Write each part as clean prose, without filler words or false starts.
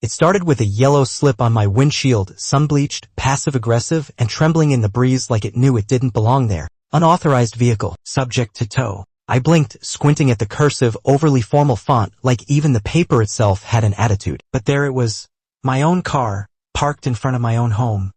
It started with a yellow slip on my windshield, sun-bleached, passive-aggressive, and trembling in the breeze like it knew it didn't belong there. Unauthorized vehicle, subject to tow. I blinked, squinting at the cursive, overly formal font, like even the paper itself had an attitude. But there it was. My own car, parked in front of my own home.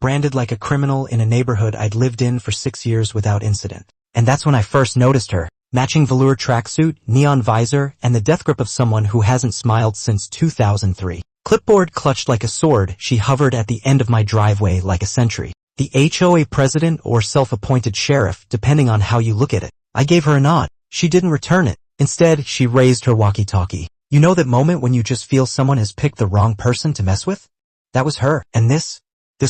Branded like a criminal in a neighborhood I'd lived in for 6 years without incident. And that's when I first noticed her. Matching velour tracksuit, neon visor, and the death grip of someone who hasn't smiled since 2003. Clipboard clutched like a sword, she hovered at the end of my driveway like a sentry. The HOA president or self-appointed sheriff, depending on how you look at it. I gave her a nod. She didn't return it. Instead, she raised her walkie-talkie. You know that moment when you just feel someone has picked the wrong person to mess with? That was her. And this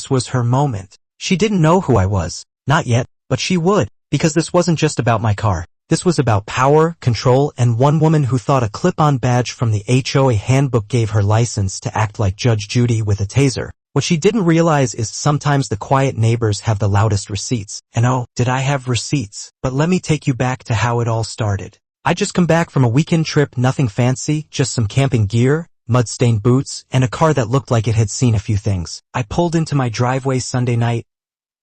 was her moment. She didn't know who I was. Not yet, but she would, because this wasn't just about my car. This was about power, control, and one woman who thought a clip-on badge from the HOA handbook gave her license to act like Judge Judy with a taser. What she didn't realize is sometimes the quiet neighbors have the loudest receipts. And oh, did I have receipts? But let me take you back to how it all started. I just come back from a weekend trip, nothing fancy, just some camping gear, mud-stained boots, and a car that looked like it had seen a few things. I pulled into my driveway Sunday night,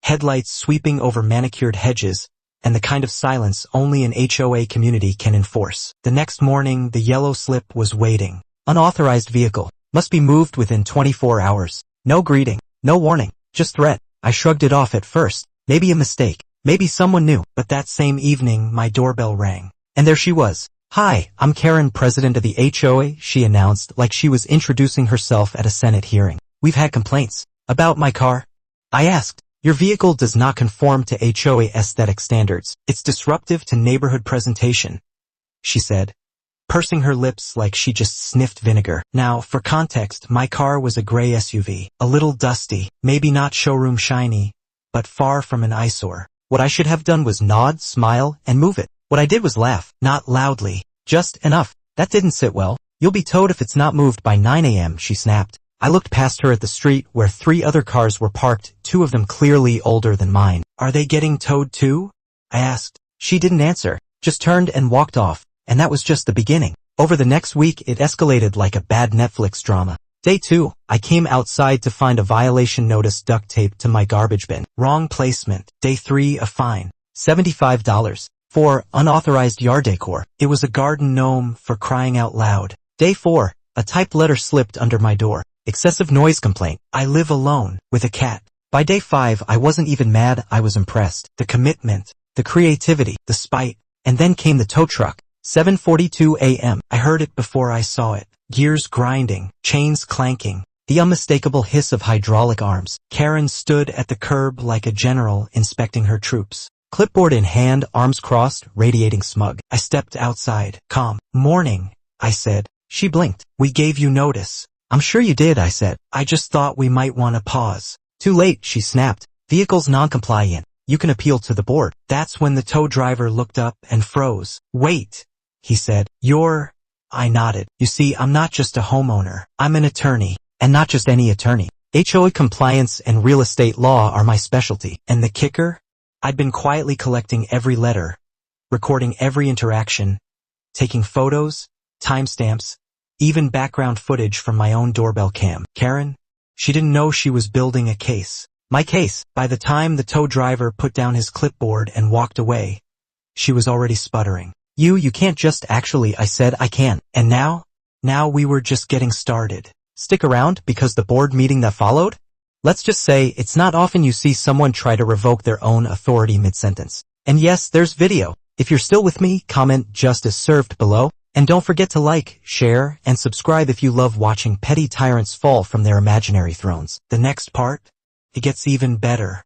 headlights sweeping over manicured hedges, and the kind of silence only an HOA community can enforce. The next morning, the yellow slip was waiting. Unauthorized vehicle. Must be moved within 24 hours. No greeting. No warning. Just threat. I shrugged it off at first. Maybe a mistake. Maybe someone knew. But that same evening, my doorbell rang. And there she was. Hi, I'm Karen, president of the HOA, she announced like she was introducing herself at a Senate hearing. We've had complaints. About my car? I asked. Your vehicle does not conform to HOA aesthetic standards. It's disruptive to neighborhood presentation, she said, pursing her lips like she just sniffed vinegar. Now, for context, my car was a gray SUV, a little dusty, maybe not showroom shiny, but far from an eyesore. What I should have done was nod, smile, and move it. What I did was laugh, not loudly, just enough. That didn't sit well. You'll be towed if it's not moved by 9 a.m., she snapped. I looked past her at the street where 3 other cars were parked, 2 of them clearly older than mine. Are they getting towed too? I asked. She didn't answer, just turned and walked off. And that was just the beginning. Over the next week, it escalated like a bad Netflix drama. Day 2, I came outside to find a violation notice duct taped to my garbage bin. Wrong placement. Day 3, a fine. $75. For unauthorized yard decor. It was a garden gnome, for crying out loud. Day 4, a typed letter slipped under my door. Excessive noise complaint. I live alone, with a cat. By day 5, I wasn't even mad, I was impressed. The commitment, the creativity, the spite. And then came the tow truck. 7:42 a.m. I heard it before I saw it. Gears grinding, chains clanking, the unmistakable hiss of hydraulic arms. Karen stood at the curb like a general inspecting her troops. Clipboard in hand, arms crossed, radiating smug. I stepped outside. Calm. Morning, I said. She blinked. We gave you notice. I'm sure you did, I said. I just thought we might want to pause. Too late, she snapped. Vehicle's non-compliant. You can appeal to the board. That's when the tow driver looked up and froze. Wait, he said. You're... I nodded. You see, I'm not just a homeowner. I'm an attorney. And not just any attorney. HOA compliance and real estate law are my specialty. And the kicker? I'd been quietly collecting every letter, recording every interaction, taking photos, timestamps, even background footage from my own doorbell cam. Karen? She didn't know she was building a case. My case. By the time the tow driver put down his clipboard and walked away, she was already sputtering. You can't just actually, I said. I can. And now? Now we were just getting started. Stick around because the board meeting that followed? Let's just say it's not often you see someone try to revoke their own authority mid-sentence. And yes, there's video. If you're still with me, comment "Justice served" below. And don't forget to like, share, and subscribe if you love watching petty tyrants fall from their imaginary thrones. The next part? It gets even better.